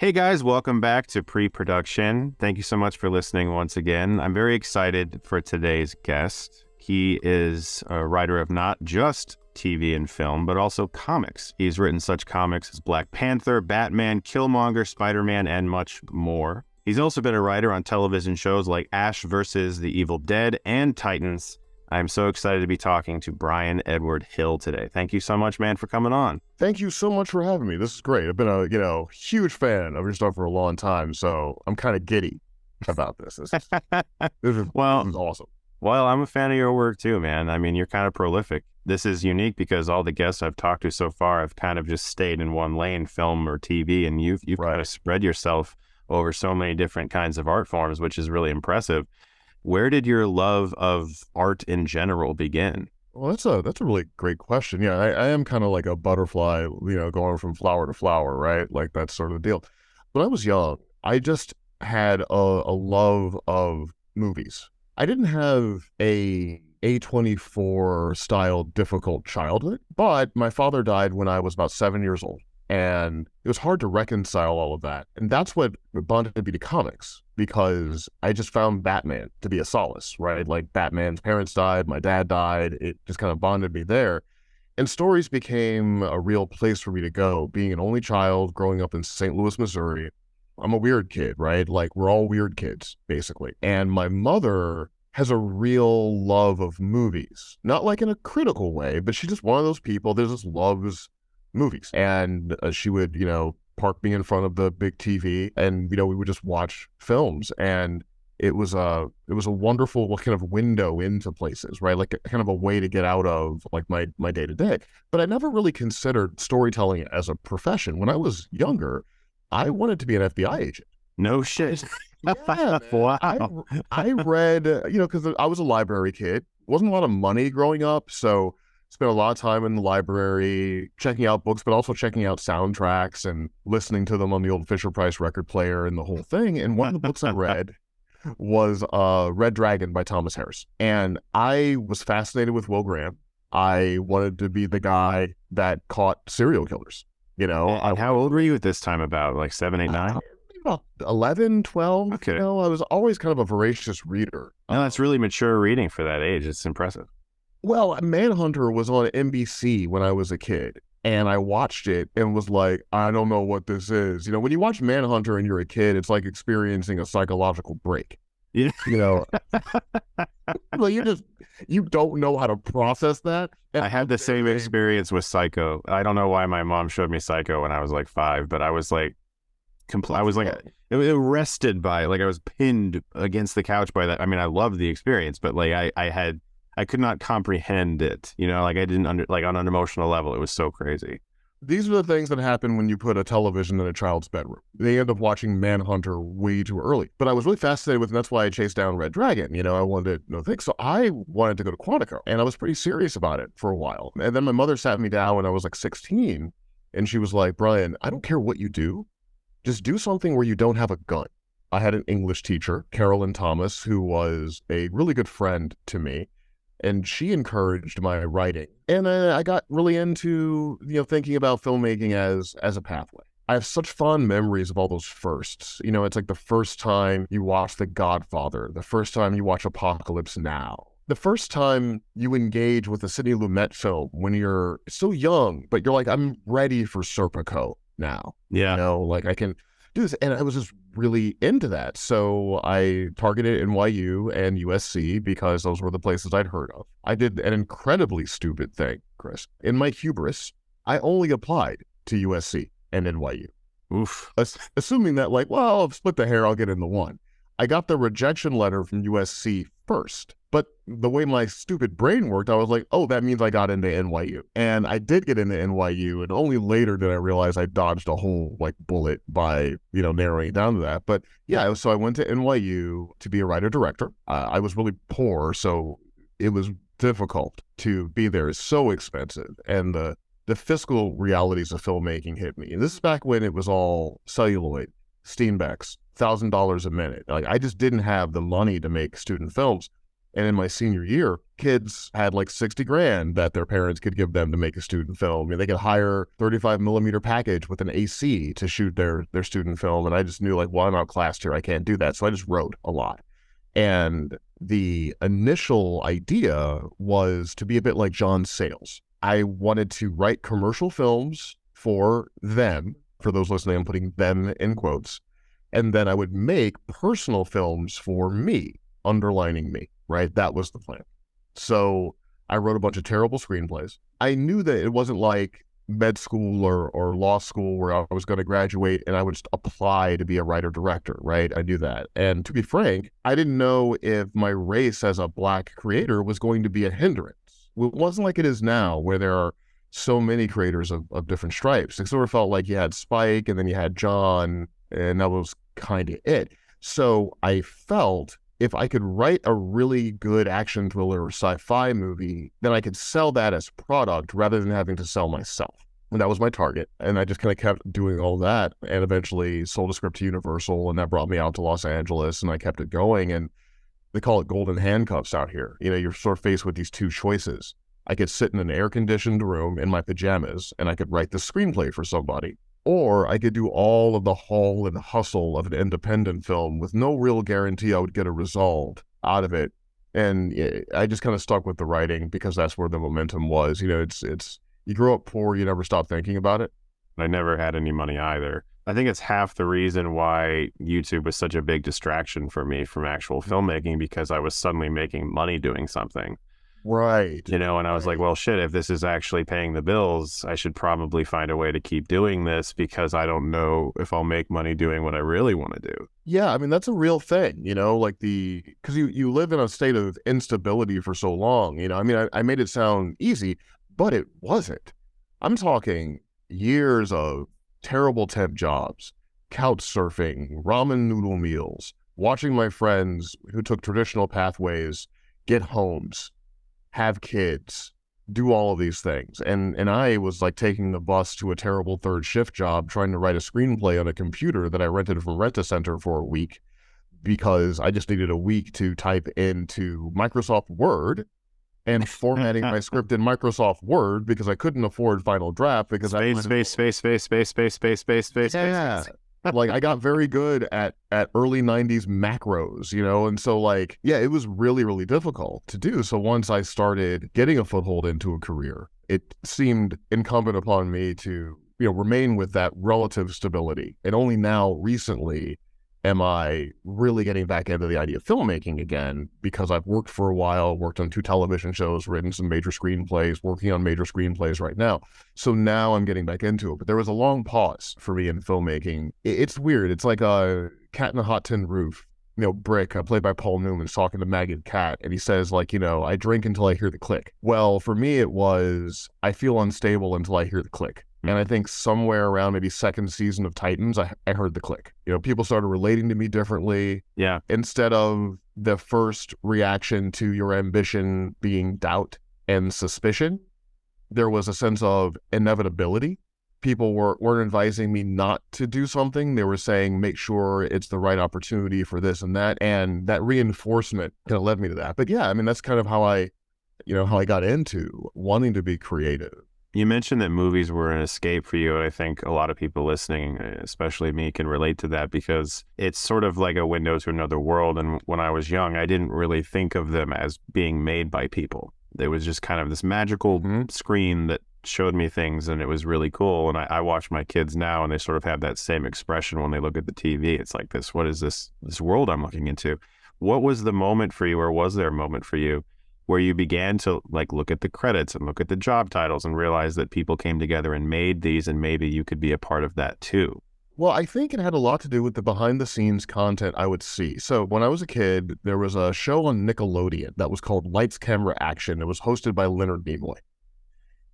Hey guys, welcome back to pre-production. Thank you so much for listening once again. I'm very excited for today's guest. He is a writer of not just TV and film, but also comics. He's written such comics as Black Panther, Batman, Killmonger, Spider-Man, and much more. He's also been a writer on television shows like Ash vs. the Evil Dead and Titans. I'm so excited to be talking to Bryan Edward Hill today. Thank you so much, man, for coming on. Thank you so much for having me. This is great. I've been a huge fan of your stuff for a long time, so I'm kind of giddy about this. This is awesome. Well, I'm a fan of your work too, man. I mean, you're kind of prolific. This is unique because all the guests I've talked to so far have kind of just stayed in one lane, film or TV, and you've Right. kind of spread yourself over so many different kinds of art forms, which is really impressive. Where did your love of art in general begin? Well, that's a really great question. Yeah, I am kind of like a butterfly, going from flower to flower, right? Like that sort of deal. When I was young, I just had a love of movies. I didn't have a A24 style difficult childhood, but my father died when I was about 7 years old. And it was hard to reconcile all of that. And that's what bonded me to comics, because I just found Batman to be a solace, right? Like Batman's parents died, my dad died. It just kind of bonded me there. And stories became a real place for me to go. Being an only child growing up in St. Louis, Missouri, I'm a weird kid, right? Like we're all weird kids, basically. And my mother has a real love of movies, not like in a critical way, but she's just one of those people that just loves movies. And she would, park me in front of the big TV, and we would just watch films. And it was a wonderful kind of window into places, right? Like kind of a way to get out of like my day to day. But I never really considered storytelling as a profession. When I was younger, I wanted to be an FBI agent. No shit. Yeah, Wow. I read, because I was a library kid. Wasn't a lot of money growing up, so spent a lot of time in the library checking out books, but also checking out soundtracks and listening to them on the old Fisher-Price record player and the whole thing. And one of the books I read was Red Dragon by Thomas Harris. And I was fascinated with Will Graham. I wanted to be the guy that caught serial killers. And how old were you at this time? About like 7, 8, 9? About 11, 12. Okay. I was always kind of a voracious reader. No, that's really mature reading for that age. It's impressive. Well, Manhunter was on NBC when I was a kid, and I watched it and was like, I don't know what this is. When you watch Manhunter and you're a kid, it's like experiencing a psychological break. Yeah. Well, you don't know how to process that. I had the same experience with Psycho. I don't know why my mom showed me Psycho when I was like 5, but I was like, arrested by it. Like I was pinned against the couch by that. I mean, I loved the experience, but like I could not comprehend it, like I didn't on an emotional level. It was so crazy. These are the things that happen when you put a television in a child's bedroom. They end up watching Manhunter way too early. But I was really fascinated with, and that's why I chased down Red Dragon. I wanted to know things. So I wanted to go to Quantico, and I was pretty serious about it for a while. And then my mother sat me down when I was like 16, and she was like, Bryan, I don't care what you do. Just do something where you don't have a gun. I had an English teacher, Carolyn Thomas, who was a really good friend to me. And she encouraged my writing. And I got really into, thinking about filmmaking as a pathway. I have such fond memories of all those firsts. It's like the first time you watch The Godfather, the first time you watch Apocalypse Now, the first time you engage with a Sidney Lumet film when you're so young, but you're like, I'm ready for Serpico now. Yeah. Like I can do this. And I was just really into that. So I targeted NYU and USC because those were the places I'd heard of. I did an incredibly stupid thing, Chris. In my hubris, I only applied to USC and NYU. Oof. Assuming that I'll split the hair, I'll get into one. I got the rejection letter from USC first. But the way my stupid brain worked, I was like, oh, that means I got into NYU. And I did get into NYU, and only later did I realize I dodged a whole bullet by, narrowing it down to that. But yeah, so I went to NYU to be a writer-director. I was really poor, so it was difficult to be there. It's so expensive. And the fiscal realities of filmmaking hit me. And this is back when it was all celluloid, Steenbecks, $1,000 a minute. I just didn't have the money to make student films. And in my senior year, kids had like 60 grand that their parents could give them to make a student film. I mean, they could hire 35 millimeter package with an AC to shoot their student film. And I just knew like, well, I'm outclassed here. I can't do that. So I just wrote a lot. And the initial idea was to be a bit like John Sayles. I wanted to write commercial films for them. For those listening, I'm putting them in quotes. And then I would make personal films for me, underlining me, right? That was the plan. So I wrote a bunch of terrible screenplays. I knew that it wasn't like med school or law school where I was going to graduate and I would just apply to be a writer-director, right? I knew that. And to be frank, I didn't know if my race as a Black creator was going to be a hindrance. It wasn't like it is now where there are so many creators of different stripes. It sort of felt like you had Spike and then you had John, and that was kind of it. So I felt if I could write a really good action thriller or sci-fi movie, then I could sell that as product rather than having to sell myself. And that was my target. And I just kind of kept doing all that and eventually sold a script to Universal, and that brought me out to Los Angeles, and I kept it going. And they call it golden handcuffs out here. You know, you're sort of faced with these two choices. I could sit in an air-conditioned room in my pajamas and I could write the screenplay for somebody. Or I could do all of the haul and hustle of an independent film with no real guarantee I would get a result out of it. And I just kind of stuck with the writing because that's where the momentum was. You know, it's you grow up poor, you never stop thinking about it. I never had any money either. I think it's half the reason why YouTube was such a big distraction for me from actual filmmaking, because I was suddenly making money doing something. Right. You know, and I was like, well, shit, if this is actually paying the bills, I should probably find a way to keep doing this, because I don't know if I'll make money doing what I really want to do. Yeah, I mean, that's a real thing, you know, like because you live in a state of instability for so long, you know. I mean, I made it sound easy, but it wasn't. I'm talking years of terrible temp jobs, couch surfing, ramen noodle meals, watching my friends who took traditional pathways get homes, have kids, do all of these things. And I was like taking the bus to a terrible third shift job trying to write a screenplay on a computer that I rented from Rent-A-Center for a week because I just needed a week to type into Microsoft Word and formatting my script in Microsoft Word because I couldn't afford Final Draft because space. Yeah. Like I got very good at early 90s macros, you know, and so like, yeah, it was really, really difficult to do. So once I started getting a foothold into a career, it seemed incumbent upon me to, you know, remain with that relative stability. And only now recently am I really getting back into the idea of filmmaking again, because I've worked for a while, worked on 2 television shows, written some major screenplays, working on major screenplays right now. So now I'm getting back into it. But there was a long pause for me in filmmaking. It's weird. It's like a Cat in a Hot Tin Roof. You know, Brick, played by Paul Newman, is talking to Maggie the Cat, and he says, like, you know, I drink until I hear the click. Well, for me, it was, I feel unstable until I hear the click. And I think somewhere around maybe second season of Titans, I heard the click. You know, people started relating to me differently. Yeah. Instead of the first reaction to your ambition being doubt and suspicion, there was a sense of inevitability. People weren't advising me not to do something. They were saying, make sure it's the right opportunity for this and that. And that reinforcement kind of led me to that. But yeah, I mean, that's kind of how I got into wanting to be creative. You mentioned that movies were an escape for you, and I think a lot of people listening, especially me, can relate to that, because it's sort of like a window to another world. And when I was young, I didn't really think of them as being made by people. There was just kind of this magical screen that showed me things, and it was really cool. And I watch my kids now, and they sort of have that same expression when they look at the TV. It's like, what is this world I'm looking into? What was the moment for you, or was there a moment for you where you began to like look at the credits and look at the job titles and realize that people came together and made these, and maybe you could be a part of that too? Well, I think it had a lot to do with the behind the scenes content I would see. So when I was a kid, there was a show on Nickelodeon that was called Lights, Camera, Action. It was hosted by Leonard Nimoy.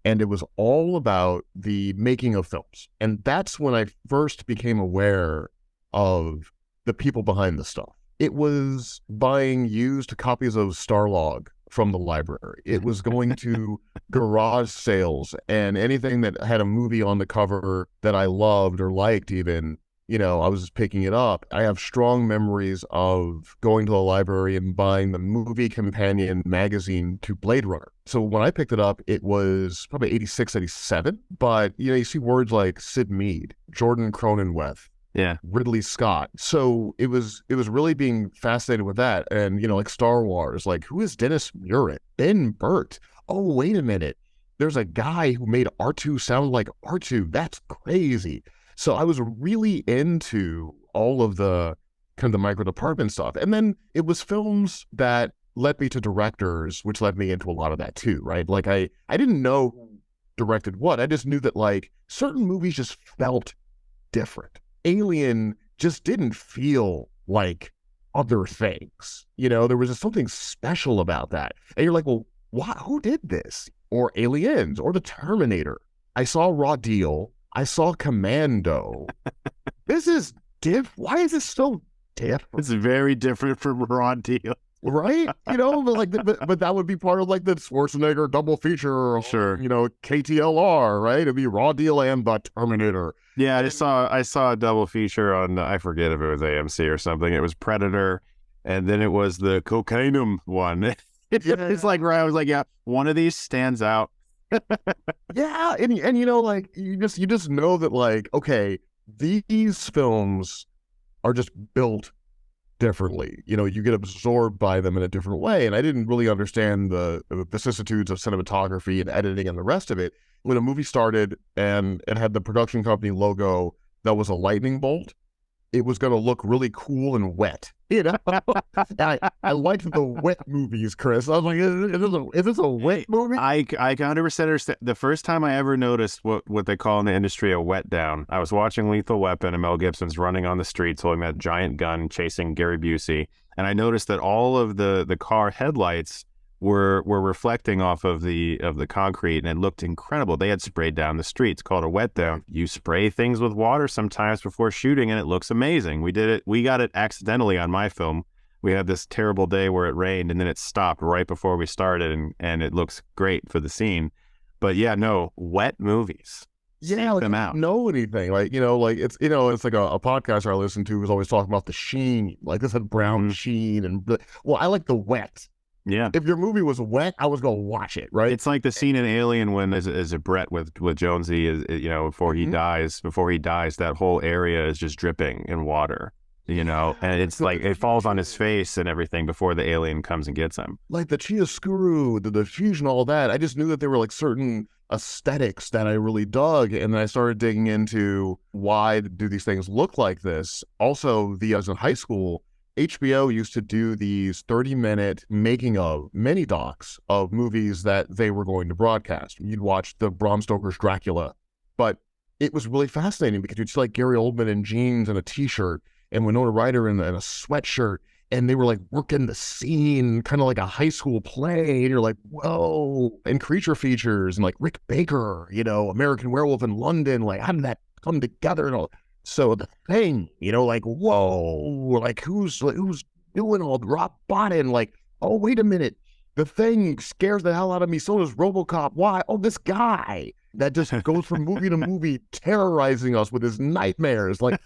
And it was all about the making of films. And that's when I first became aware of the people behind the stuff. It was buying used copies of Starlog from the library. It was going to garage sales, and anything that had a movie on the cover that I loved or liked even, I was just picking it up. I have strong memories of going to the library and buying the movie companion magazine to Blade Runner. So when I picked it up, it was probably 86, 87. But, you see words like Sid Mead, Jordan Cronenweth, Yeah. Ridley Scott. So it was really being fascinated with that. And, like Star Wars, like, who is Dennis Muren? Ben Burt. Oh, wait a minute. There's a guy who made R2 sound like R2. That's crazy. So I was really into all of the kind of the micro department stuff. And then it was films that led me to directors, which led me into a lot of that too, right? Like I didn't know who directed what. I just knew that like certain movies just felt different. Alien just didn't feel like other things. There was just something special about that. And you're like, well, who did this? Or Aliens, or The Terminator. I saw Raw Deal. I saw Commando. This is why is this so different? It's very different from Raw Deal. Right? But that would be part of like the Schwarzenegger double feature. Sure. KTLR, right? It'd be Raw Deal and The Terminator. Yeah, I saw a double feature on, I forget if it was AMC or something. It was Predator, and then it was the Cocainum one. It's like, right, I was like, yeah, one of these stands out. Yeah, and like you just know that like, okay, these films are just built differently. You get absorbed by them in a different way. And I didn't really understand the vicissitudes of cinematography and editing and the rest of it. When a movie started and it had the production company logo that was a lightning bolt, it was going to look really cool and wet. I liked the wet movies, Chris. I was like, is this a wet movie? I 100% understand. The first time I ever noticed what they call in the industry a wet down, I was watching Lethal Weapon and Mel Gibson's running on the streets holding that giant gun chasing Gary Busey. And I noticed that all of the car headlights were reflecting off of the concrete, and it looked incredible. They had sprayed down the streets, called a wet down. You spray things with water sometimes before shooting, and it looks amazing. We did it. We got it accidentally on my film. We had this terrible day where it rained, and then it stopped right before we started, and it looks great for the scene. But yeah, no, wet movies. Yeah, like, them out. Know anything like it's it's like a podcaster I listen to who's always talking about the sheen, like this had brown sheen, and well, I like the wet. Yeah. If your movie was wet, I was gonna watch it, right? It's like the scene in Alien when is it Brett with Jonesy before he dies, that whole area is just dripping in water, and it's like it falls on his face and everything before the alien comes and gets him. Like the chiaroscuro, the diffusion, all that. I just knew that there were like certain aesthetics that I really dug, and then I started digging into why do these things look like this. Also, as in high school, HBO used to do these 30-minute making of mini docs of movies that they were going to broadcast. You'd watch the Bram Stoker's Dracula, but it was really fascinating because you'd see like Gary Oldman in jeans and a t-shirt and Winona Ryder in a sweatshirt, and they were like working the scene kind of like a high school play, and you're like, whoa. And creature features and like Rick Baker, American Werewolf in London, like how did that come together and all. So The Thing, like, whoa, like who's doing all the Rob Bottin, like, oh, wait a minute. The Thing scares the hell out of me. So does RoboCop. Why? Oh, this guy that just goes from movie to movie terrorizing us with his nightmares. Like,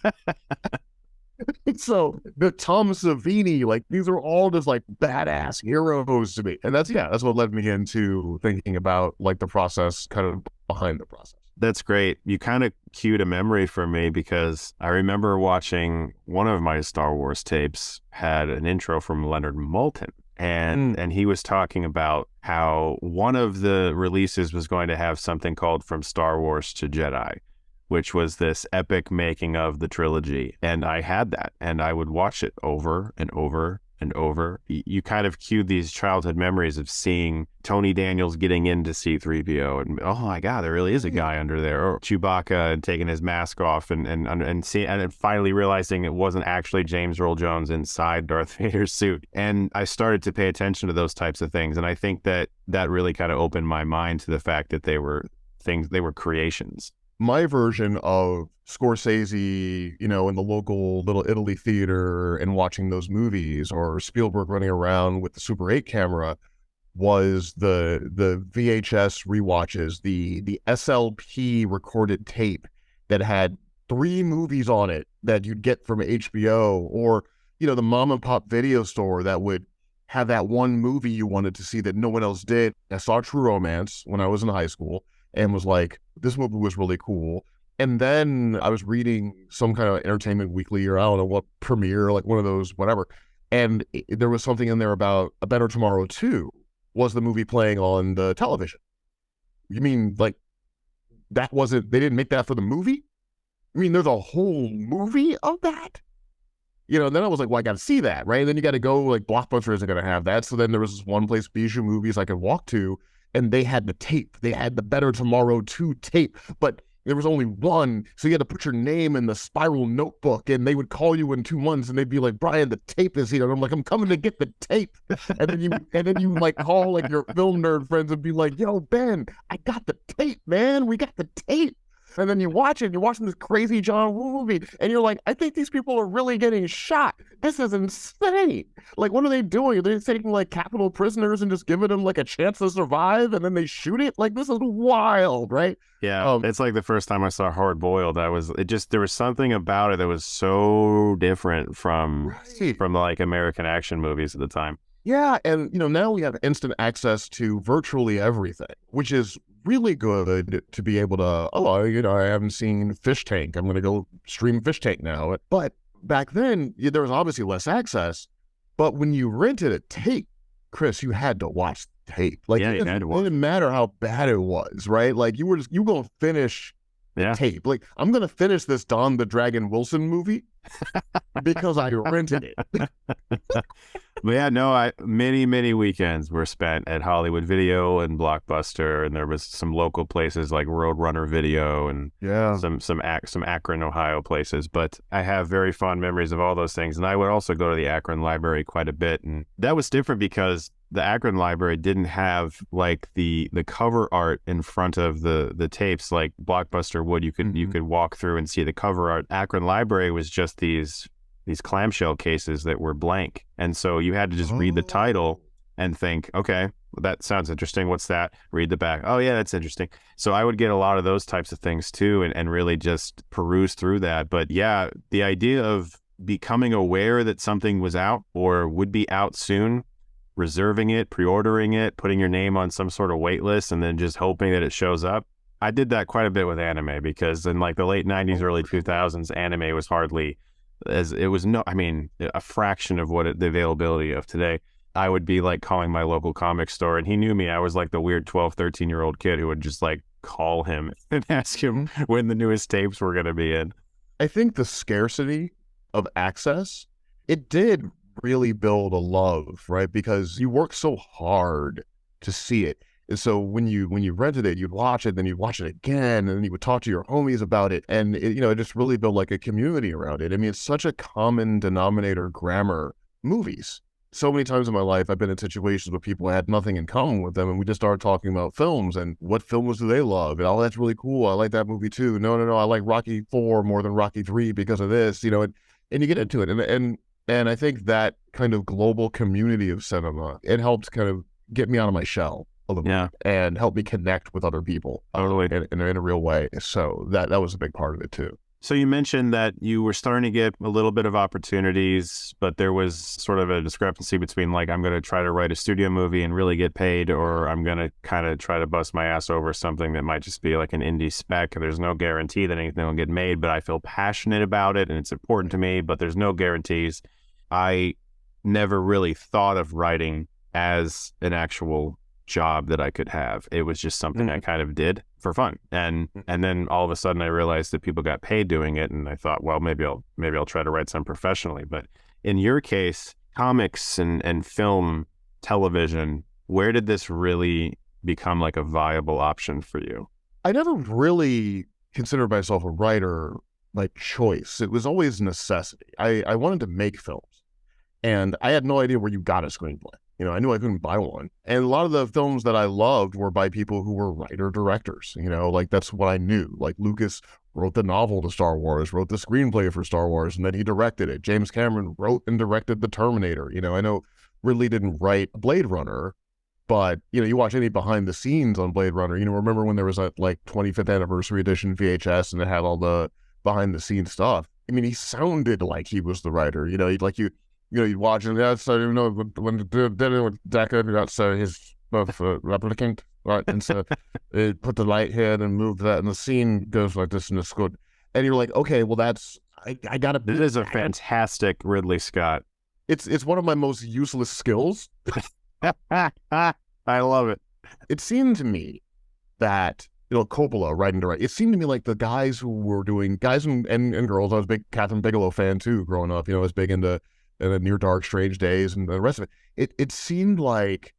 so the Tom Savini, like, these are all just like badass heroes to me. And that's what led me into thinking about like the process kind of behind the process. That's great. You kind of cued a memory for me because I remember watching one of my Star Wars tapes had an intro from Leonard Moulton. And he was talking about how one of the releases was going to have something called From Star Wars to Jedi, which was this epic making of the trilogy. And I had that, and I would watch it over and over and over. You kind of cued these childhood memories of seeing Tony Daniels getting into C-3PO, and oh my God, there really is a guy under there, or Chewbacca and taking his mask off and finally realizing it wasn't actually James Earl Jones inside Darth Vader's suit. And I started to pay attention to those types of things, and I think that really kind of opened my mind to the fact that they were creations. My version of Scorsese, in the local Little Italy theater and watching those movies, or Spielberg running around with the Super 8 camera, was the VHS Rewatches, the SLP recorded tape that had 3 movies on it that you'd get from HBO, or, you know, the mom and pop video store that would have that one movie you wanted to see that no one else did. I saw True Romance when I was in high school and was like, this movie was really cool. And then I was reading some kind of Entertainment Weekly, or I don't know what, Premiere, like one of those, whatever. And there was something in there about A Better Tomorrow 2 was the movie playing on the television. You mean, like, that wasn't, they didn't make that for the movie? I mean, there's a whole movie of that? You know, and then I was like, well, I got to see that, right? And then you got to go, like, Blockbuster isn't going to have that. So then there was this one place, Bijou Movies, I could walk to, and they had the tape. They had the Better Tomorrow 2 tape, but there was only one. So you had to put your name in the spiral notebook, and they would call you in 2 months, and they'd be like, Bryan, the tape is here. And I'm like, I'm coming to get the tape. And then you like call like your film nerd friends and be like, yo, Ben, I got the tape, man. We got the tape. And then you watch it, you're watching this crazy John Woo movie, and you're like, I think these people are really getting shot. This is insane. Like, what are they doing? Are they taking, like, capital prisoners and just giving them, like, a chance to survive, and then they shoot it? Like, this is wild, right? Yeah, it's like the first time I saw Hard Boiled. There was something about it that was so different from like American action movies at the time. Yeah, and, you know, now we have instant access to virtually everything, which is really good to be able to, I haven't seen Fish Tank. I'm going to go stream Fish Tank now. But back then, there was obviously less access. But when you rented a tape, Chris, you had to watch the tape. Like, yeah, it didn't matter how bad it was, right? Like, you going to finish tape. Like, I'm going to finish this Don the Dragon Wilson movie because I rented it. But yeah, no, many weekends were spent at Hollywood Video and Blockbuster, and there was some local places like Roadrunner Video and some Akron, Ohio places. But I have very fond memories of all those things, and I would also go to the Akron Library quite a bit, and that was different because the Akron Library didn't have like the cover art in front of the tapes like Blockbuster would. You could walk through and see the cover art. Akron Library was just these clamshell cases that were blank. And so you had to just read the title and think, okay, well, that sounds interesting. What's that? Read the back. Oh yeah, that's interesting. So I would get a lot of those types of things too, and really just peruse through that. But yeah, the idea of becoming aware that something was out or would be out soon, reserving it, pre-ordering it, putting your name on some sort of wait list, and then just hoping that it shows up. I did that quite a bit with anime because in like the late 90s, early 2000s, anime was hardly a fraction of the availability of today. I would be like calling my local comic store, and he knew me. I was like the weird 12, 13-year-old kid who would just like call him and ask him when the newest tapes were going to be in. I think the scarcity of access, it did really build a love, right? Because you work so hard to see it. And so when you rented it, you'd watch it, then you'd watch it again, and then you would talk to your homies about it. And it just really built like a community around it. I mean, it's such a common denominator grammar, movies. So many times in my life, I've been in situations where people had nothing in common with them, and we just started talking about films and what films do they love. And that's really cool. I like that movie too. No, I like Rocky IV more than Rocky III because of this, and you get into it. And I think that kind of global community of cinema, it helped kind of get me out of my shell a little bit and help me connect with other people in a real way. So that was a big part of it too. So you mentioned that you were starting to get a little bit of opportunities, but there was sort of a discrepancy between like, I'm going to try to write a studio movie and really get paid, or I'm going to kind of try to bust my ass over something that might just be like an indie spec. There's no guarantee that anything will get made, but I feel passionate about it and it's important to me, but there's no guarantees. I never really thought of writing as an actual job that I could have. It was just something I kind of did for fun, and then all of a sudden I realized that people got paid doing it, and I thought, well, maybe I'll try to write some professionally. But in your case, comics and film, television, where did this really become like a viable option for you? I never really considered myself a writer by choice. It was always necessity. I wanted to make films, and I had no idea where you got a screenplay. I knew I couldn't buy one. And a lot of the films that I loved were by people who were writer-directors. Like that's what I knew. Like Lucas wrote the novel to Star Wars, wrote the screenplay for Star Wars, and then he directed it. James Cameron wrote and directed The Terminator. I know Ridley didn't write Blade Runner, but, you watch any behind the scenes on Blade Runner. Remember when there was that like 25th anniversary edition VHS and it had all the behind the scenes stuff. I mean, he sounded like he was the writer. You'd watch him. Yeah, so when the dinner with Deckard, that's his replicant, right? And so it put the light here and moved that, and the scene goes like this, and it's good. And you're like, okay, well, I gotta. This is a fantastic Ridley Scott. It's one of my most useless skills. I love it. It seemed to me that, Coppola writing directing, it seemed to me like the guys who were doing, guys and girls, I was a big Catherine Bigelow fan too growing up, I was big into Near Dark, Strange Days and the rest of it. It seemed like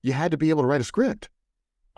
you had to be able to write a script.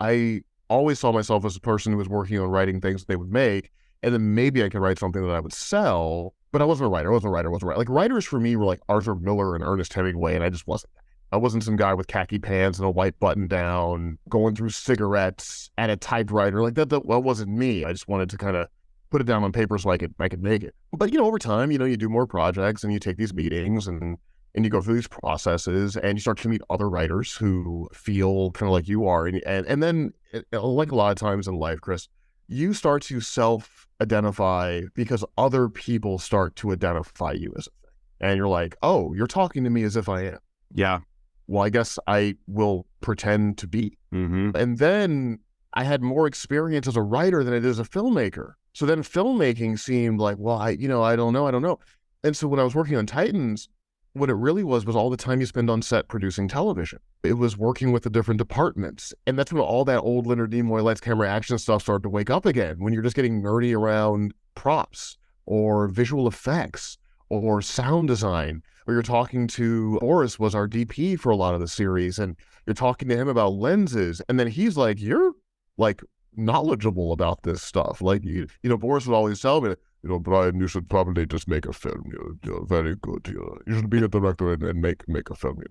I always saw myself as a person who was working on writing things that they would make, and then maybe I could write something that I would sell, but I wasn't a writer. Like, writers for me were like Arthur Miller and Ernest Hemingway, and I just wasn't that. I wasn't some guy with khaki pants and a white button down, going through cigarettes at a typewriter. Like that wasn't me. I just wanted to kind of put it down on paper so I could make it. But, over time, you do more projects and you take these meetings and you go through these processes and you start to meet other writers who feel kind of like you are. And then, like a lot of times in life, Chris, you start to self-identify because other people start to identify you as a thing. And you're like, oh, you're talking to me as if I am. Yeah. Well, I guess I will pretend to be. Mm-hmm. And then I had more experience as a writer than I did as a filmmaker. So then filmmaking seemed like, well, I don't know. And so when I was working on Titans, what it really was all the time you spend on set producing television. It was working with the different departments. And that's when all that old Leonard Nimoy lights, camera, action stuff started to wake up again, when you're just getting nerdy around props or visual effects or sound design. Or you're talking to Boris, was our DP for a lot of the series, and you're talking to him about lenses, and then he's like, you're like knowledgeable about this stuff. Like, Boris would always tell me, Bryan, you should probably just make a film. You're very good. You should be a director and make a film.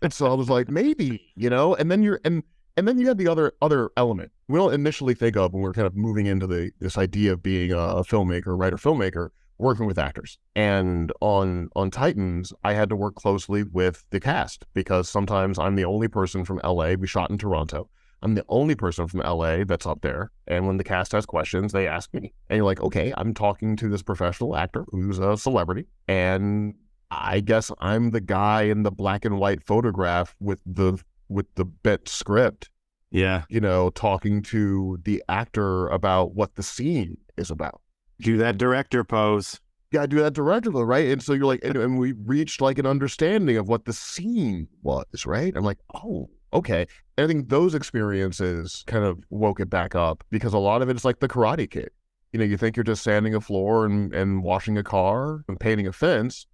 And so I was like, maybe, and then and then you have the other element we don't initially think of when we're kind of moving into this idea of being a filmmaker, writer-filmmaker, working with actors. And on Titans, I had to work closely with the cast because sometimes I'm the only person from LA. We shot in Toronto. I'm the only person from LA that's up there. And when the cast has questions, they ask me. And you're like, okay, I'm talking to this professional actor who's a celebrity. And I guess I'm the guy in the black and white photograph with the bent script. Yeah. Talking to the actor about what the scene is about. Do that director pose. You gotta do that director though, right? And so you're like, and we reached like an understanding of what the scene was, right? I'm like, oh, okay. And I think those experiences kind of woke it back up because a lot of it is like the Karate Kid. You think you're just sanding a floor and washing a car and painting a fence,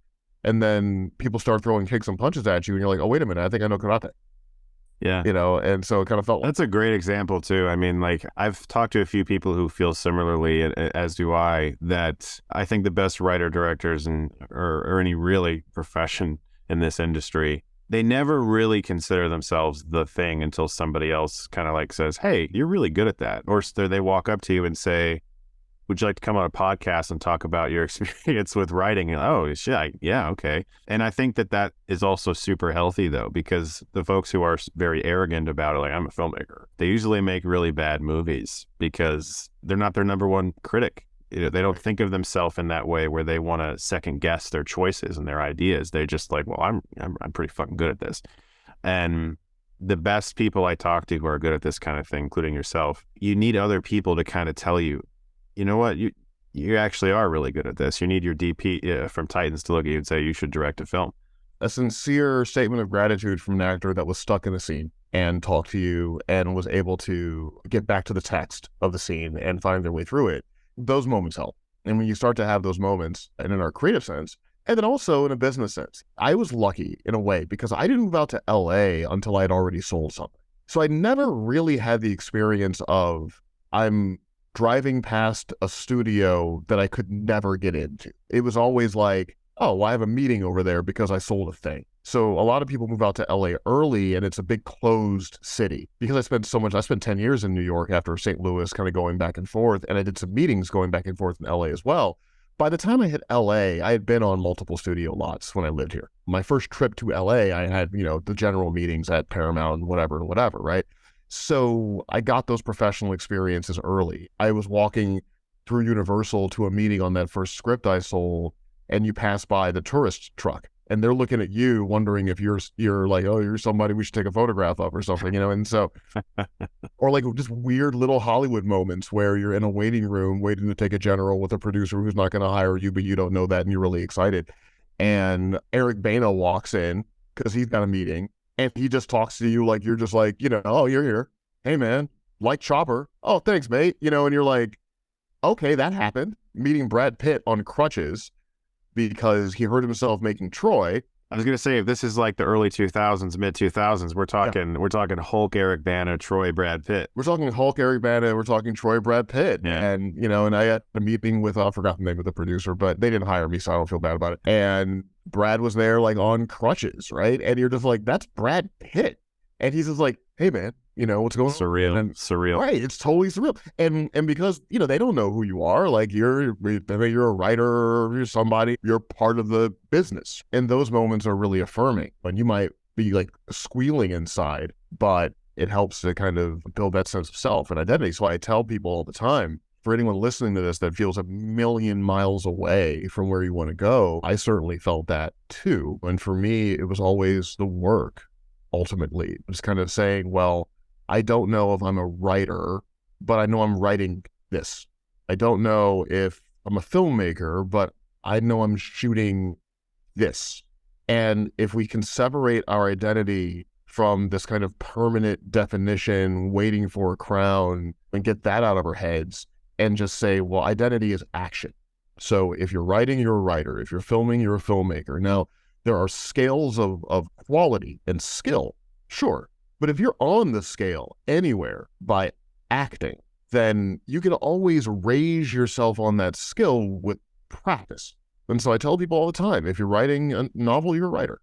and then people start throwing kicks and punches at you, and you're like, oh, wait a minute, I think I know karate. Yeah. And so it kind of felt that's a great example too. I mean, like, I've talked to a few people who feel similarly, as do I, that I think the best writer directors or any really profession in this industry, they never really consider themselves the thing until somebody else kind of like says, hey, you're really good at that. Or they walk up to you and say, would you like to come on a podcast and talk about your experience with writing? And, oh, shit, yeah, okay. And I think that is also super healthy, though, because the folks who are very arrogant about it, like, I'm a filmmaker, they usually make really bad movies because they're not their number one critic. They don't think of themselves in that way where they want to second guess their choices and their ideas. They're just like, well, I'm pretty fucking good at this. And the best people I talk to who are good at this kind of thing, including yourself, you need other people to kind of tell you, you know what, you actually are really good at this. You need your DP from Titans to look at you and say, you should direct a film. A sincere statement of gratitude from an actor that was stuck in a scene and talked to you and was able to get back to the text of the scene and find their way through it. Those moments help. And when you start to have those moments, and in our creative sense, and then also in a business sense, I was lucky in a way because I didn't move out to LA until I had already sold something. So I never really had the experience of I'm driving past a studio that I could never get into. It was always like, oh, well, I have a meeting over there because I sold a thing. So a lot of people move out to LA early and it's a big closed city because I spent 10 years in New York after St. Louis, kind of going back and forth. And I did some meetings going back and forth in LA as well. By the time I hit LA, I had been on multiple studio lots when I lived here. My first trip to LA, I had, the general meetings at Paramount and whatever, right? So I got those professional experiences early. I was walking through Universal to a meeting on that first script I sold, and you pass by the tourist truck, and they're looking at you, wondering if you're like, oh, you're somebody we should take a photograph of or something, you know? And so, or like just weird little Hollywood moments where you're in a waiting room waiting to take a general with a producer who's not going to hire you, but you don't know that, and you're really excited. And Eric Bana walks in because he's got a meeting, and he just talks to you like you're just like, you know, oh, you're here. Hey, man, like Chopper. Oh, thanks, mate. You know, and you're like, okay, that happened. Meeting Brad Pitt on crutches because he hurt himself making Troy. I was gonna say, if this is like the early 2000s, mid 2000s, we're talking Hulk, Eric Bana, Troy, Brad Pitt. We're talking Hulk, Eric Bana. We're talking Troy, Brad Pitt. Yeah. And, you know, and I had a meeting with, I forgot the name of the producer, but they didn't hire me, so I don't feel bad about it. And Brad was there like on crutches, right? And you're just like, that's Brad Pitt. And he's just like, hey, man, you know, what's going on? Surreal. Right. It's totally surreal. And because, you know, they don't know who you are. Like you're a writer, you're somebody, you're part of the business. And those moments are really affirming. And you might be like squealing inside, but it helps to kind of build that sense of self and identity. So I tell people all the time, for anyone listening to this that feels a million miles away from where you want to go, I certainly felt that too. And for me, it was always the work. Ultimately, it was kind of saying, well, I don't know if I'm a writer, but I know I'm writing this. I don't know if I'm a filmmaker, but I know I'm shooting this. And if we can separate our identity from this kind of permanent definition, waiting for a crown, and get that out of our heads and just say, well, identity is action. So if you're writing, you're a writer. If you're filming, you're a filmmaker. Now, there are scales of quality and skill, sure. But if you're on the scale anywhere by acting, then you can always raise yourself on that skill with practice. And so I tell people all the time, if you're writing a novel, you're a writer.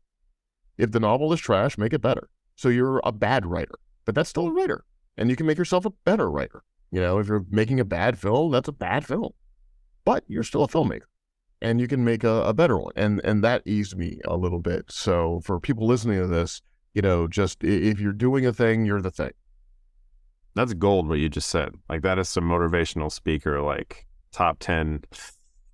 If the novel is trash, make it better. So you're a bad writer, but that's still a writer. And you can make yourself a better writer. You know, if you're making a bad film, that's a bad film. But you're still a filmmaker. And you can make a better one. And that eased me a little bit. So for people listening to this, you know, just if you're doing a thing, you're the thing. That's gold, what you just said. Like, that is some motivational speaker, like top 10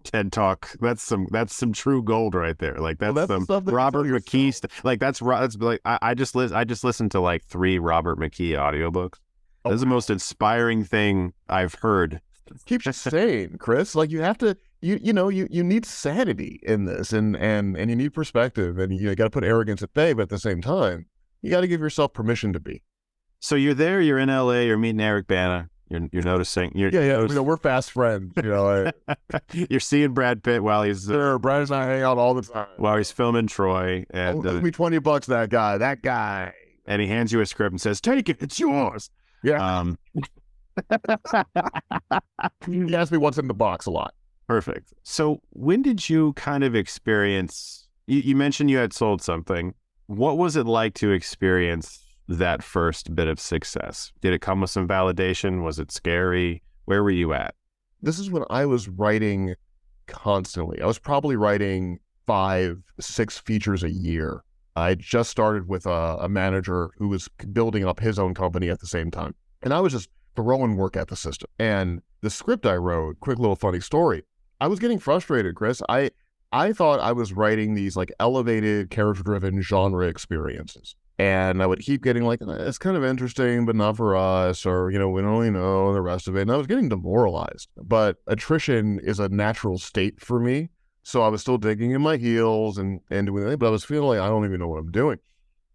TED Talk. That's some true gold right there. Like, that's some Robert McKee stuff. Like, that's like, I just listened to like 3 Robert McKee audiobooks. This is the most inspiring thing I've heard. Keep sane, Chris. Like, you have to, you know, you need sanity in this, and you need perspective, and you got to put arrogance at bay, but at the same time, you got to give yourself permission to be. So you're there, you're in LA, you're meeting Eric Bana, you're noticing, You know, we're fast friends. You know, you're seeing Brad Pitt while he's Brad's not hanging out all the time while he's filming Troy, and give me $20, that guy, and he hands you a script and says, "Take it, it's yours." Yeah. You ask me what's in the box a lot. Perfect. So when did you kind of experience, you mentioned you had sold something. What was it like to experience that first bit of success? Did it come with some validation? Was it scary? Where were you at? This is when I was writing constantly. I was probably writing 5-6 features a year. I just started with a manager who was building up his own company at the same time. And I was just throwing work at the system. And the script I wrote, quick little funny story, I was getting frustrated, Chris. I thought I was writing these like elevated character-driven genre experiences. And I would keep getting like, it's kind of interesting, but not for us, or, you know, we don't really know the rest of it. And I was getting demoralized. But attrition is a natural state for me. So I was still digging in my heels and doing it, but I was feeling like I don't even know what I'm doing.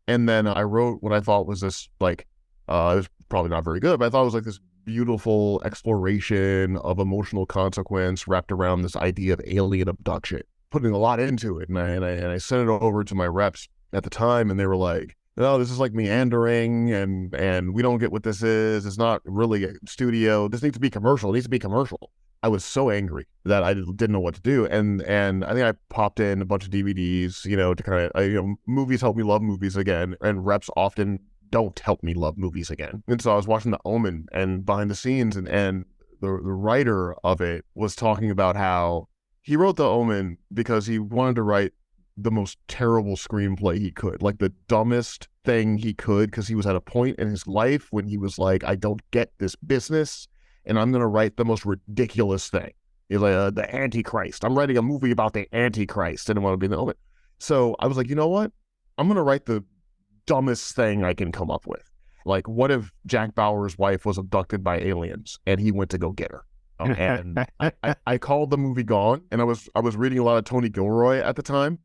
And then I wrote what I thought was this, like, it was probably not very good, but I thought it was like this beautiful exploration of emotional consequence wrapped around this idea of alien abduction, putting a lot into it. And I sent it over to my reps at the time, and they were like, no, this is like meandering, and we don't get what this is. It's not really a studio. This needs to be commercial. It needs to be commercial. I was so angry that I didn't know what to do. And I think I popped in a bunch of DVDs, you know, to kind of, you know, movies help me love movies again, and reps often don't help me love movies again. And so I was watching the Omen and behind the scenes, and the writer of it was talking about how he wrote the Omen because he wanted to write the most terrible screenplay he could, like the dumbest thing he could, because he was at a point in his life when he was like, I don't get this business, and I'm going to write the most ridiculous thing. The Antichrist. I'm writing a movie about the Antichrist. I didn't want to be in the Omen. So I was like, you know what? I'm going to write the dumbest thing I can come up with. Like, what if Jack Bauer's wife was abducted by aliens and he went to go get her? And I called the movie Gone, and I was reading a lot of Tony Gilroy at the time.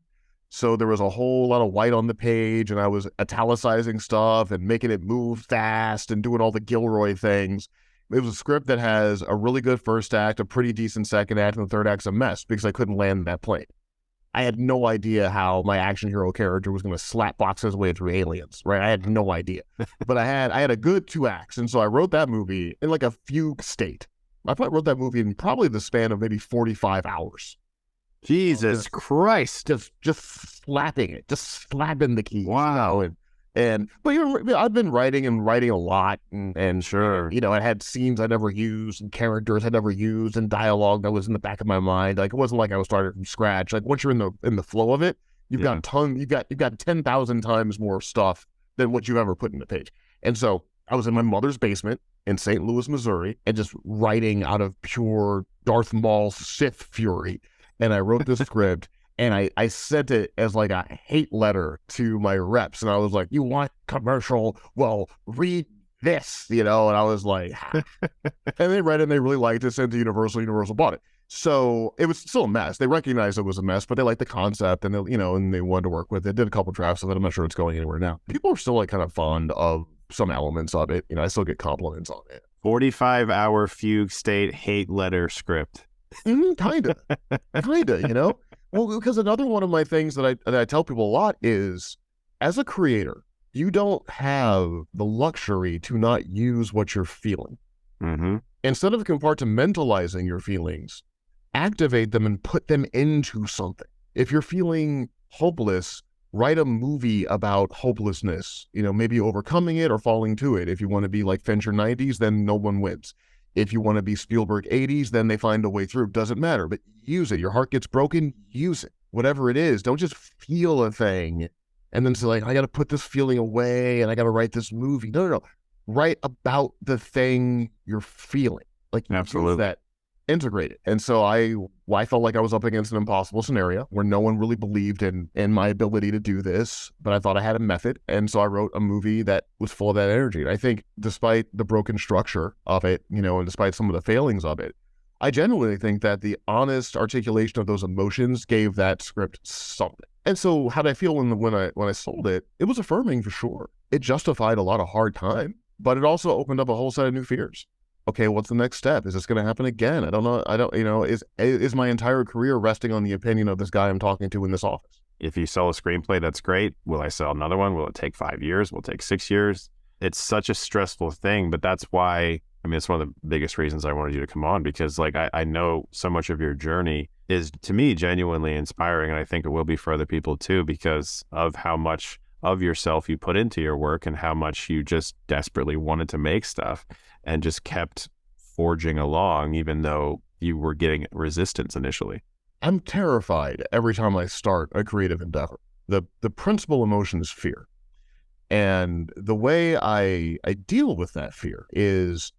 So there was a whole lot of white on the page, and I was italicizing stuff and making it move fast and doing all the Gilroy things. It was a script that has a really good first act, a pretty decent second act, and the third act's a mess because I couldn't land that plane. I had no idea how my action hero character was going to slap box his way through aliens, right? I had no idea. But I had a good 2 acts, and so I wrote that movie in like a fugue state. I probably wrote that movie in probably the span of maybe 45 hours. Jesus Christ. Just slapping it, just slapping the keys. Wow. But I've been writing a lot, and Sure. I had scenes I never used and characters I never used and dialogue that was in the back of my mind. Like, it wasn't like I was starting from scratch. Like, once you're in the flow of it, you've got 10,000 times more stuff than what you've ever put in the page. And so I was in my mother's basement in St. Louis, Missouri, and just writing out of pure Darth Maul Sith fury. And I wrote this script, and I sent it as like a hate letter to my reps. And I was like, you want commercial? Well, read this, And I was like, and they read it and they really liked it, sent it to Universal. Universal bought it. So it was still a mess. They recognized it was a mess, but they liked the concept, and they wanted to work with it. Did a couple drafts of it. I'm not sure it's going anywhere now. People are still like kind of fond of some elements of it. I still get compliments on it. 45-hour fugue state hate letter script. Kinda. Well, because another one of my things that I tell people a lot is, as a creator, you don't have the luxury to not use what you're feeling. Mm-hmm. Instead of compartmentalizing your feelings, activate them and put them into something. If you're feeling hopeless, write a movie about hopelessness, maybe overcoming it or falling to it. If you want to be like Fincher 90s, then No One Wins. If you want to be Spielberg 80s, then they find a way through. Doesn't matter, but use it. Your heart gets broken, use it. Whatever it is, don't just feel a thing and then say, like, I got to put this feeling away and I got to write this movie. No. Write about the thing you're feeling. Like, absolutely. Use that, integrate it. And so I felt like I was up against an impossible scenario where no one really believed in my ability to do this, but I thought I had a method. And so I wrote a movie that was full of that energy. And I think despite the broken structure of it, and despite some of the failings of it, I genuinely think that the honest articulation of those emotions gave that script something. And so how did I feel when I sold it? It was affirming for sure. It justified a lot of hard time, but it also opened up a whole set of new fears. Okay, what's the next step? Is this going to happen again? I don't know. Is my entire career resting on the opinion of this guy I'm talking to in this office? If you sell a screenplay, that's great. Will I sell another one? Will it take 5 years? Will it take 6 years? It's such a stressful thing, but that's why, it's one of the biggest reasons I wanted you to come on, because like I know so much of your journey is, to me, genuinely inspiring, and I think it will be for other people too, because of how much of yourself you put into your work and how much you just desperately wanted to make stuff and just kept forging along, even though you were getting resistance initially. I'm terrified every time I start a creative endeavor. The principal emotion is fear. And the way I deal with that fear is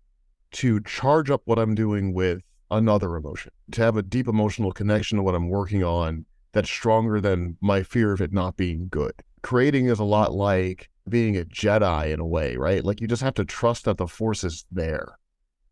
to charge up what I'm doing with another emotion, to have a deep emotional connection to what I'm working on that's stronger than my fear of it not being good. Creating is a lot like being a Jedi in a way, right? Like, you just have to trust that the Force is there.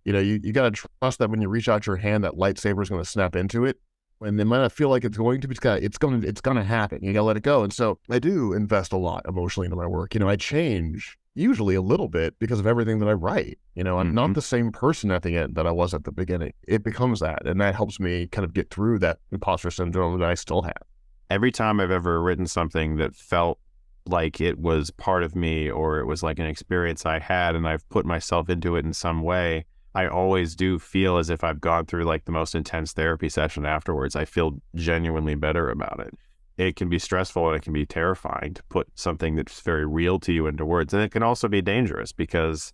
You got to trust that when you reach out your hand, that lightsaber is going to snap into it. And it might not feel like it's going to, but it's going to happen. You got to let it go. And so I do invest a lot emotionally into my work. I change usually a little bit because of everything that I write. I'm not the same person at the end that I was at the beginning. It becomes that. And that helps me kind of get through that imposter syndrome that I still have. Every time I've ever written something that felt like it was part of me, or it was like an experience I had and I've put myself into it in some way, I always do feel as if I've gone through like the most intense therapy session afterwards. I feel genuinely better about it. It can be stressful and it can be terrifying to put something that's very real to you into words. And it can also be dangerous, because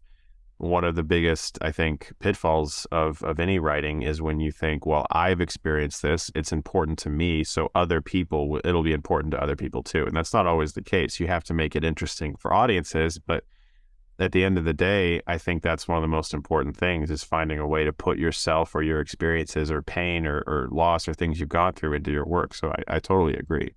one of the biggest, I think, pitfalls of any writing is when you think, well, I've experienced this, it's important to me, so other people, it'll be important to other people too. And that's not always the case. You have to make it interesting for audiences, but at the end of the day, I think that's one of the most important things, is finding a way to put yourself or your experiences or pain or loss or things you've gone through into your work. So I totally agree.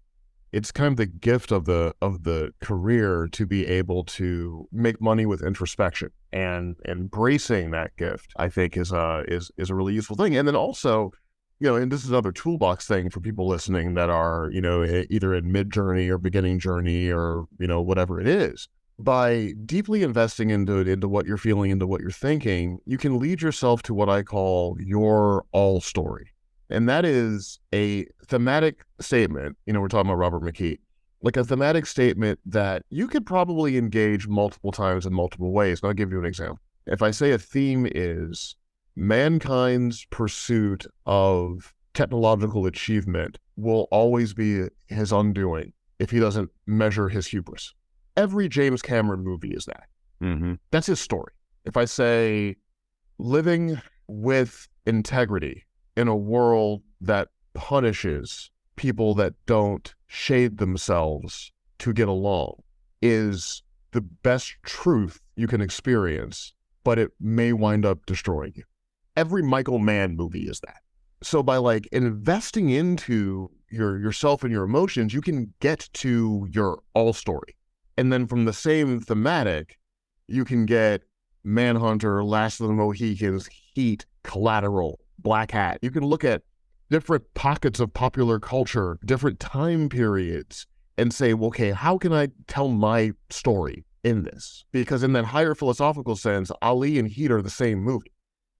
It's kind of the gift of the career to be able to make money with introspection, and embracing that gift, I think, is a really useful thing. And then also, and this is another toolbox thing for people listening that are, either in mid journey or beginning journey or, whatever it is. By deeply investing into what you're feeling, into what you're thinking, you can lead yourself to what I call your all story. And that is a thematic statement. We're talking about Robert McKee, like a thematic statement that you could probably engage multiple times in multiple ways. And I'll give you an example. If I say a theme is mankind's pursuit of technological achievement will always be his undoing if he doesn't measure his hubris. Every James Cameron movie is that. Mm-hmm. That's his story. If I say living with integrity in a world that punishes people that don't shade themselves to get along is the best truth you can experience, but it may wind up destroying you. Every Michael Mann movie is that. So by like investing into yourself and your emotions, you can get to your all story. And then from the same thematic, you can get Manhunter, Last of the Mohicans, Heat, Collateral, Black Hat. You can look at different pockets of popular culture, different time periods, and say, well, okay, how can I tell my story in this? Because in that higher philosophical sense, Ali and Heat are the same movie.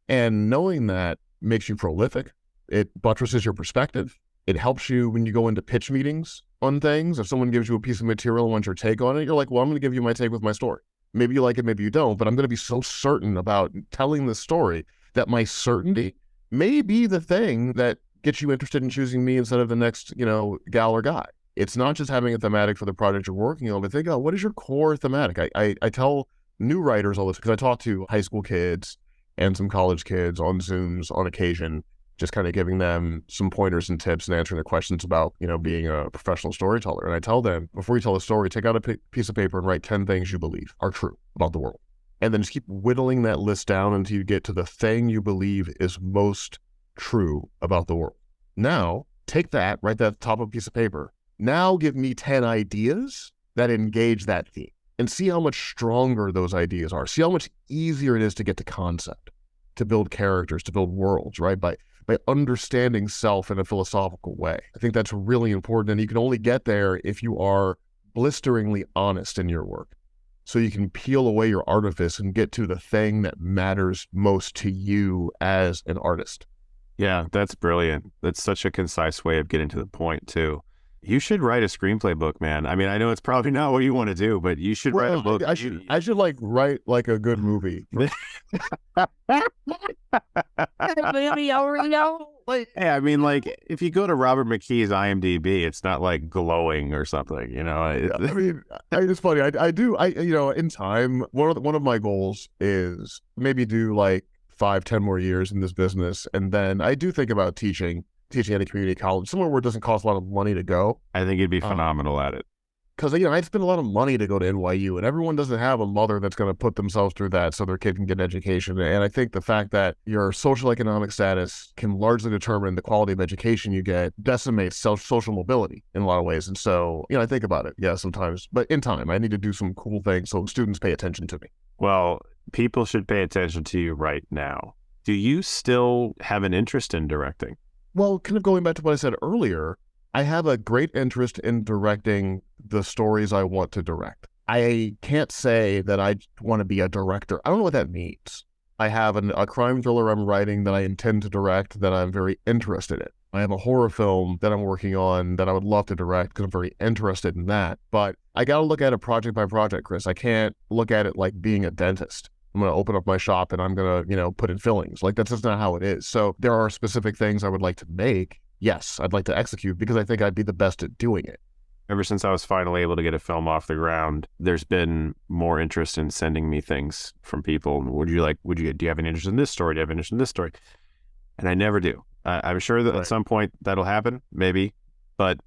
And knowing that makes you prolific. It buttresses your perspective. It helps you when you go into pitch meetings on things. If someone gives you a piece of material and wants your take on it, you're like, well, I'm going to give you my take with my story. Maybe you like it, maybe you don't, but I'm going to be so certain about telling the story that my certainty may be the thing that gets you interested in choosing me instead of the next, gal or guy. It's not just having a thematic for the project you're working on, but think, what is your core thematic? I tell new writers all this because I talk to high school kids and some college kids on Zooms on occasion, just kind of giving them some pointers and tips and answering their questions about, being a professional storyteller. And I tell them, before you tell a story, take out a piece of paper and write 10 things you believe are true about the world. And then just keep whittling that list down until you get to the thing you believe is most true about the world. Now, take that, write that at the top of a piece of paper. Now give me 10 ideas that engage that theme and see how much stronger those ideas are. See how much easier it is to get to concept, to build characters, to build worlds, right? By understanding self in a philosophical way. I think that's really important. And you can only get there if you are blisteringly honest in your work. So you can peel away your artifice and get to the thing that matters most to you as an artist. Yeah, that's brilliant. That's such a concise way of getting to the point, too. You should write a screenplay book, man. I mean, I know it's probably not what you want to do, but you should write a book. I should write like a good movie. Hey, I mean, like, if you go to Robert McKee's IMDb, it's not like glowing or something, I mean, it's funny. In time, one of my goals is maybe do like 5-10 more years in this business, and then I do think about teaching at a community college, somewhere where it doesn't cost a lot of money to go. I think you'd be phenomenal at it. Because, I'd spend a lot of money to go to NYU, and everyone doesn't have a mother that's going to put themselves through that so their kid can get an education. And I think the fact that your social economic status can largely determine the quality of education you get decimates social mobility in a lot of ways. And so, I think about it, sometimes. But in time, I need to do some cool things so students pay attention to me. Well, people should pay attention to you right now. Do you still have an interest in directing? Well, kind of going back to what I said earlier, I have a great interest in directing the stories I want to direct. I can't say that I want to be a director. I don't know what that means. I have a crime thriller I'm writing that I intend to direct that I'm very interested in. I have a horror film that I'm working on that I would love to direct because I'm very interested in that. But I got to look at it project by project, Chris. I can't look at it like being a dentist. I'm going to open up my shop and I'm going to, put in fillings. Like, that's just not how it is. So there are specific things I would like to make. Yes, I'd like to execute because I think I'd be the best at doing it. Ever since I was finally able to get a film off the ground, there's been more interest in sending me things from people. Do you have an interest in this story? Do you have an interest in this story? And I never do. I'm sure that at some point that'll happen, maybe. But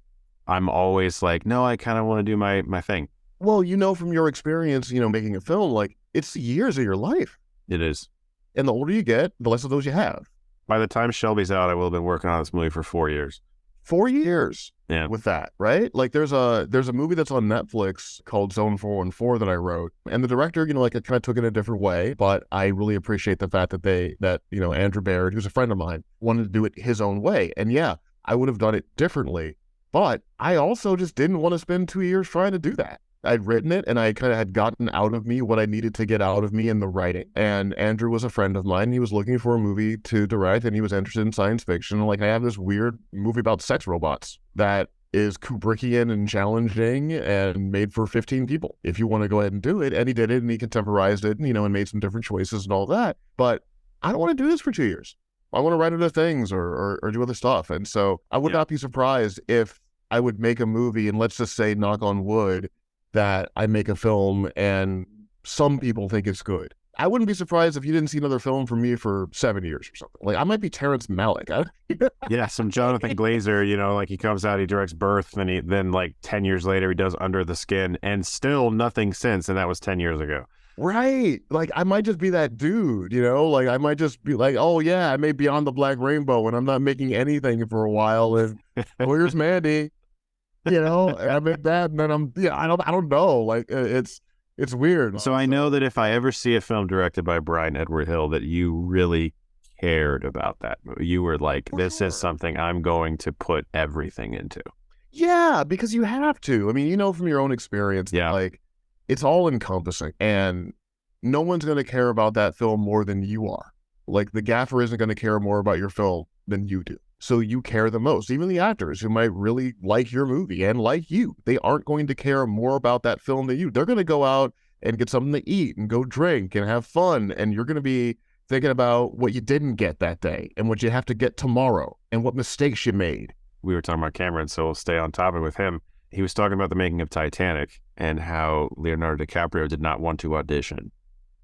I'm always like, no, I kind of want to do my thing. Well, from your experience, making a film, like it's years of your life. It is. And the older you get, the less of those you have. By the time Shelby's out, I will have been working on this movie for 4 years. 4 years Yeah. with that, right? Like there's a movie that's on Netflix called Zone 414 that I wrote. And the director, like it kind of took it a different way, but I really appreciate the fact that Andrew Baird, who's a friend of mine, wanted to do it his own way. And yeah, I would have done it differently, but I also just didn't want to spend 2 years trying to do that. I'd written it and I kind of had gotten out of me what I needed to get out of me in the writing. And Andrew was a friend of mine. He was looking for a movie to direct and he was interested in science fiction. Like I have this weird movie about sex robots that is Kubrickian and challenging and made for 15 people. If you want to go ahead and do it. And he did it and he contemporized it, and made some different choices and all that. But I don't want to do this for 2 years. I want to write other things or do other stuff. And so I would not be surprised if I would make a movie and let's just say, knock on wood, that I make a film and some people think it's good. I wouldn't be surprised if you didn't see another film from me for 7 years or something. Like I might be Terrence Malick. Yeah, some Jonathan Glazer, like he comes out, he directs Birth, and then like 10 years later he does Under the Skin, and still nothing since, and that was 10 years ago. Right. Like I might just be that dude, like I might just be like, oh yeah, I may be on the Black Rainbow and I'm not making anything for a while, and here's Mandy. I make that, and then I don't know. Like it's weird. So I know that if I ever see a film directed by Bryan Edward Hill, that you really cared about that movie. You were like, this is something I'm going to put everything into. Yeah, because you have to. I mean, from your own experience, like it's all encompassing, and no one's going to care about that film more than you are. Like the gaffer isn't going to care more about your film than you do. So you care the most. Even the actors who might really like your movie and like you, they aren't going to care more about that film than you. They're going to go out and get something to eat and go drink and have fun. And you're going to be thinking about what you didn't get that day and what you have to get tomorrow and what mistakes you made. We were talking about Cameron, so we'll stay on topic with him. He was talking about the making of Titanic and how Leonardo DiCaprio did not want to audition.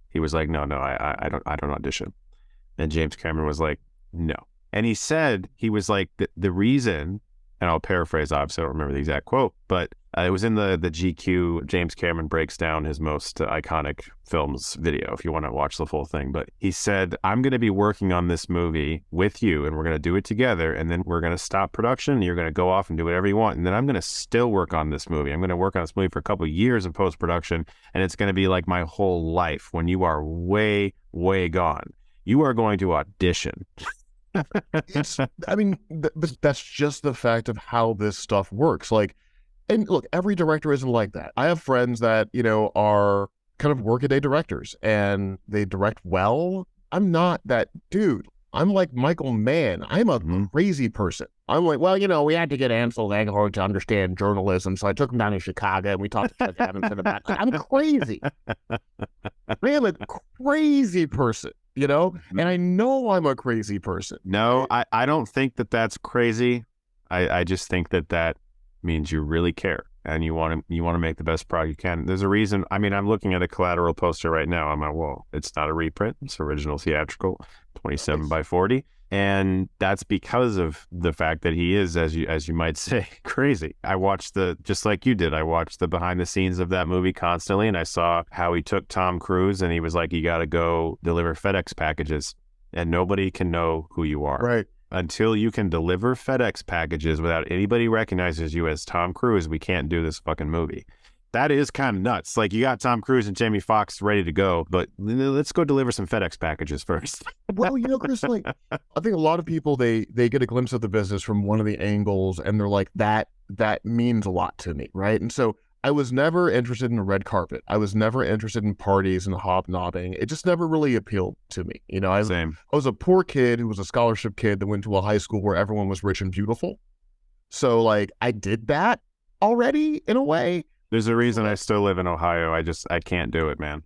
He was like, no, I don't audition. And James Cameron was like, no. And he said, he was like, the reason, and I'll paraphrase, obviously, I don't remember the exact quote, but it was in the GQ. James Cameron breaks down his most iconic films video, if you want to watch the full thing. But he said, I'm going to be working on this movie with you, and we're going to do it together, and then we're going to stop production, and you're going to go off and do whatever you want, and then I'm going to still work on this movie. I'm going to work on this movie for a couple of years of post-production, and it's going to be like my whole life. When you are way, way gone, you are going to audition. But that's just the fact of how this stuff works. Like, and look, every director isn't like that. I have friends that, are kind of workaday directors and they direct well. I'm not that dude. I'm like Michael Mann. I'm a crazy person. I'm like, well, we had to get Ansel Elgort to understand journalism, so I took him down to Chicago and we talked to Chuck Evanson about it. I'm crazy. I am a crazy person. And I know I'm a crazy person. No, I don't think that that's crazy. I just think that means you really care and you want to make the best product you can. There's a reason. I mean, I'm looking at a Collateral poster right now on my wall. It's not a reprint. It's original theatrical, 27 by 40. And that's because of the fact that he is, as you might say, crazy. I watched just like you did, I watched the behind the scenes of that movie constantly, and I saw how he took Tom Cruise and he was like, you got to go deliver FedEx packages and nobody can know who you are. Right. Until you can deliver FedEx packages without anybody recognizes you as Tom Cruise, we can't do this fucking movie. That is kind of nuts. Like, you got Tom Cruise and Jamie Foxx ready to go, but let's go deliver some FedEx packages first. Well, Chris, like, I think a lot of people, they get a glimpse of the business from one of the angles, and they're like, that means a lot to me, right? And so I was never interested in a red carpet. I was never interested in parties and hobnobbing. It just never really appealed to me. Same. I was a poor kid who was a scholarship kid that went to a high school where everyone was rich and beautiful. So, like, I did that already in a way. There's a reason I still live in Ohio. I can't do it, man.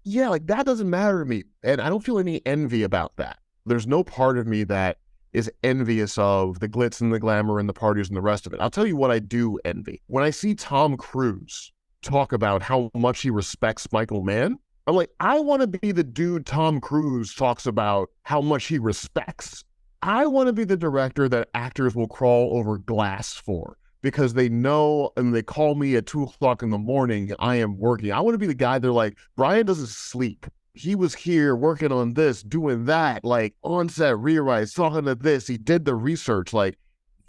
Yeah, like that doesn't matter to me. And I don't feel any envy about that. There's no part of me that is envious of the glitz and the glamour and the parties and the rest of it. I'll tell you what I do envy. When I see Tom Cruise talk about how much he respects Michael Mann, I'm like, I want to be the dude Tom Cruise talks about how much he respects. I want to be the director that actors will crawl over glass for. because they know and they call me at 2 o'clock in the morning, I am working. I want to be the guy they're like, Bryan doesn't sleep. He was here working on this, doing that, like on set, rewrites, talking to this. He did the research. Like,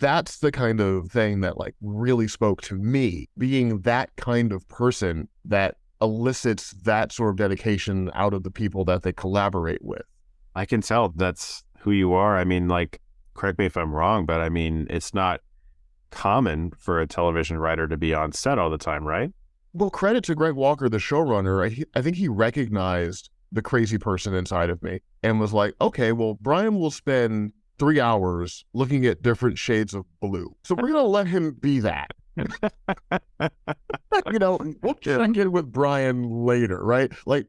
that's the kind of thing that like really spoke to me, being that kind of person that elicits that sort of dedication out of the people that they collaborate with. I can tell that's who you are. I mean, like, correct me if I'm wrong, but I mean, it's not common for a television writer to be on set all the time, right? Well, credit to Greg Walker, the showrunner. I think he recognized the crazy person inside of me and was like, okay, well, Bryan will spend 3 hours looking at different shades of blue. So we're going to let him be that. We'll check in with Bryan later, right? Like,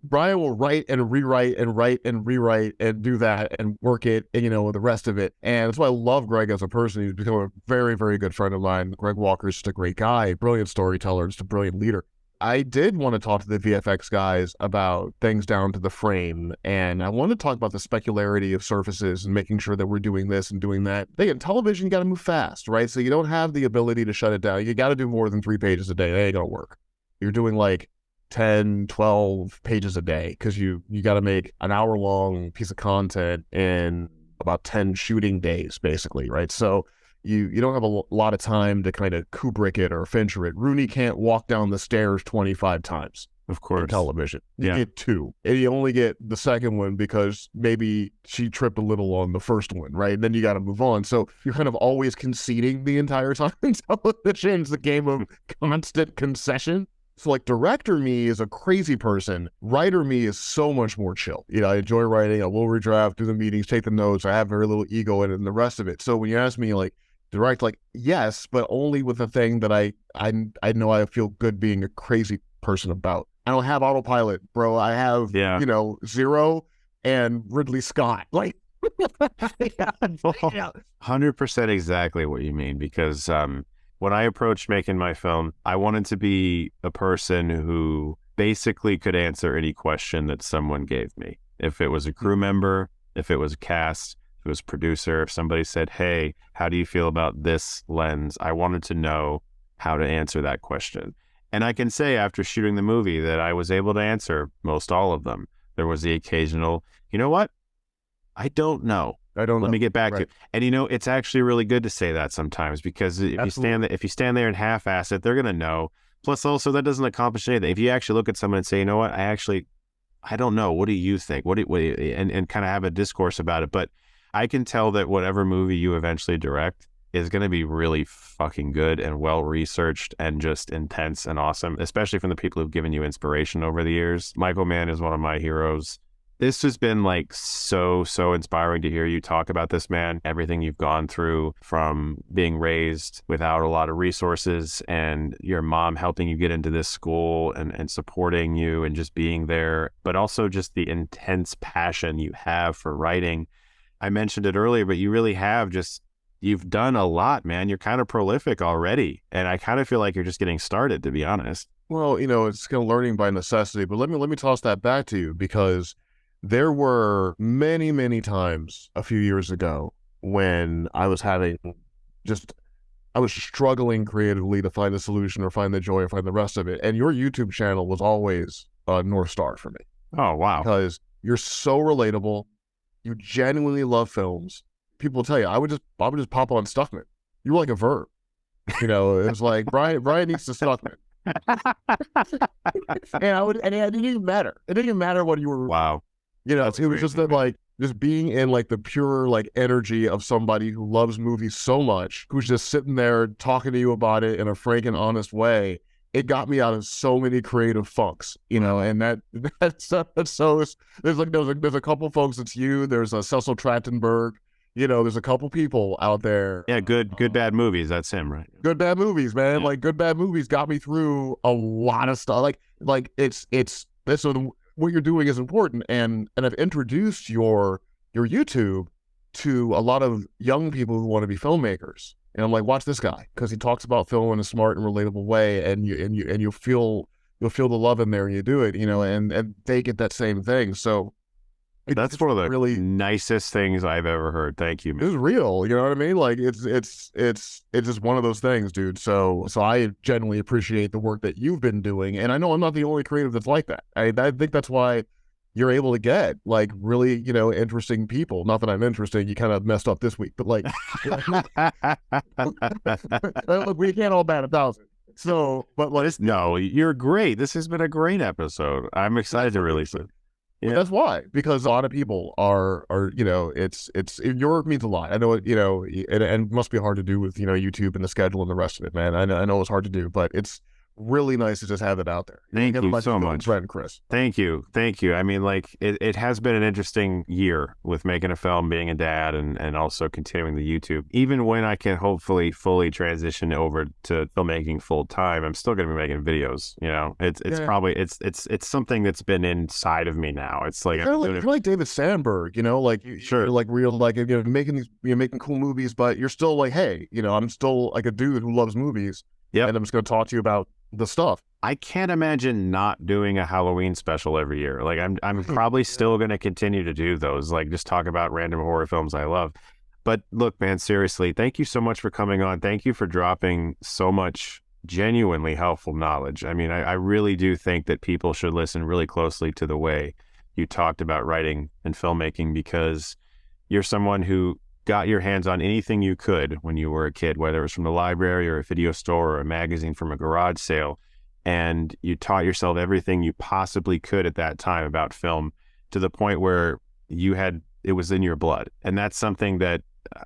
Bryan will write and rewrite and write and rewrite and do that and work it, and, the rest of it. And that's why I love Greg as a person. He's become a very, very good friend of mine. Greg Walker is just a great guy, brilliant storyteller, just a brilliant leader. I did want to talk to the VFX guys about things down to the frame, and I want to talk about the specularity of surfaces and making sure that we're doing this and doing that. In television, you got to move fast, right? So you don't have the ability to shut it down. You got to do more than 3 pages a day. That ain't going to work. You're doing like 10, 12 pages a day because you got to make an hour-long piece of content in about 10 shooting days, basically, right? So you don't have a lot of time to kind of Kubrick it or Fincher it. Rooney can't walk down the stairs 25 times. Of course. In television. You get 2. And you only get the second one because maybe she tripped a little on the first one, right? And then you got to move on. So you're kind of always conceding the entire time. Television's the game of constant concession. So like director me is a crazy person. Writer me is so much more chill. I enjoy writing. I will redraft, do the meetings, take the notes. I have very little ego in it and the rest of it. So when you ask me like direct, like yes, but only with the thing that I know I feel good being a crazy person about. I don't have autopilot, bro. I have, Zero and Ridley Scott. Like, 100% exactly what you mean, because when I approached making my film, I wanted to be a person who basically could answer any question that someone gave me. If it was a crew member, if it was a cast, if it was a producer, if somebody said, hey, how do you feel about this lens? I wanted to know how to answer that question. And I can say after shooting the movie that I was able to answer most all of them. There was the occasional, you know what? I don't know. Let me get back to it. And it's actually really good to say that sometimes, because if you stand there and half-ass it, they're going to know. Plus also that doesn't accomplish anything. If you actually look at someone and say, you know what, I don't know. What do you think? And kind of have a discourse about it. But I can tell that whatever movie you eventually direct is going to be really fucking good and well-researched and just intense and awesome, especially from the people who've given you inspiration over the years. Michael Mann is one of my heroes. This has been like so inspiring to hear you talk about this, man. Everything you've gone through, from being raised without a lot of resources and your mom helping you get into this school and supporting you and just being there, but also just the intense passion you have for writing. I mentioned it earlier, but you really have you've done a lot, man. You're kind of prolific already. And I kind of feel like you're just getting started, to be honest. Well, it's kind of learning by necessity, but let me toss that back to you, because there were many, many times a few years ago when I was struggling creatively to find a solution or find the joy or find the rest of it. And your YouTube channel was always a North Star for me. Oh, wow. Because you're so relatable. You genuinely love films. People will tell you, I would just pop on Stuckmann. You were like a verb. It was like, Bryan needs to Stuckmann. and it didn't even matter. It didn't even matter what you were. Wow. It was just that, like, just being in like the pure like energy of somebody who loves movies so much, who's just sitting there talking to you about it in a frank and honest way. It got me out of so many creative funks, and that's so. There's a couple folks. It's you. There's a Cecil Trachtenberg. There's a couple people out there. Yeah, good bad movies. That's him, right? Good bad movies, man. Yeah. Like good bad movies got me through a lot of stuff. Like it's so what you're doing is important, and I've introduced your YouTube to a lot of young people who want to be filmmakers. And I'm like, watch this guy, because he talks about film in a smart and relatable way, and you'll feel the love in there, and you do it, and they get that same thing. So That's one of the really nicest things I've ever heard. Thank you, man. It was real. You know what I mean? Like it's just one of those things, dude. So I genuinely appreciate the work that you've been doing. And I know I'm not the only creative that's like that. I think that's why you're able to get like really, interesting people. Not that I'm interesting. You kind of messed up this week, but like, look, we can't all bat 1,000. So, but like, no, you're great. This has been a great episode. I'm excited to release it. Yeah. That's why, because a lot of people are your work means a lot. I know it, and it must be hard to do with, YouTube and the schedule and the rest of it, man. I know it's hard to do, but it's really nice to just have it out there. Thank you so much, Brent and Chris. Thank you. I mean, like it has been an interesting year with making a film, being a dad, and also continuing the YouTube. Even when I can hopefully fully transition over to filmmaking full time, I'm still going to be making videos. Probably it's something that's been inside of me now. It's like you're like David Sandberg, sure, like real, like making cool movies, but you're still like, hey, I'm still like a dude who loves movies. Yeah, and I'm just going to talk to you about the stuff. I can't imagine not doing a Halloween special every year. Like I'm probably still going to continue to do those, like just talk about random horror films I love. But look, man, seriously, thank you so much for coming on. Thank you for dropping so much genuinely helpful knowledge. I mean, I really do think that people should listen really closely to the way you talked about writing and filmmaking, because you're someone who got your hands on anything you could when you were a kid, whether it was from the library or a video store or a magazine from a garage sale, and you taught yourself everything you possibly could at that time about film, to the point where it was in your blood. And that's something that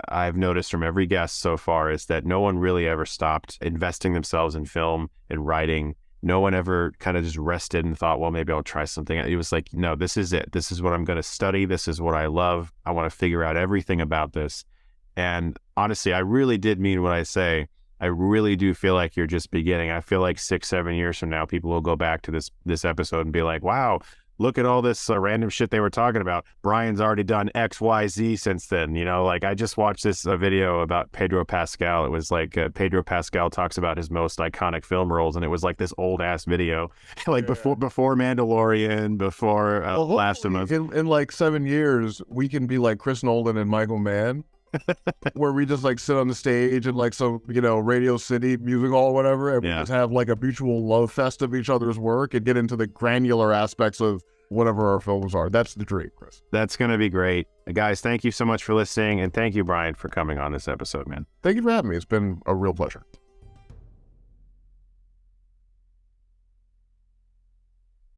I've noticed from every guest so far, is that no one really ever stopped investing themselves in film and writing. No one ever kind of just rested and thought, well, maybe I'll try something. It was like, no, this is it. This is what I'm going to study. This is what I love. I want to figure out everything about this. And honestly, I really did mean what I say. I really do feel like you're just beginning. I feel like 6-7 years from now, people will go back to this episode and be like, wow, look at all this random shit they were talking about. Bryan's already done X, Y, Z since then. Like I just watched this video about Pedro Pascal. It was like Pedro Pascal talks about his most iconic film roles, and it was like this old ass video, like before Mandalorian, before Last of Us. In like 7 years, we can be like Chris Nolan and Michael Mann. Where we just like sit on the stage and like some Radio City music hall or whatever, and we just have like a mutual love fest of each other's work and get into the granular aspects of whatever our films are. That's the dream, Chris. That's going to be great. Guys, thank you so much for listening, and thank you, Bryan, for coming on this episode, man. Thank you for having me. It's been a real pleasure.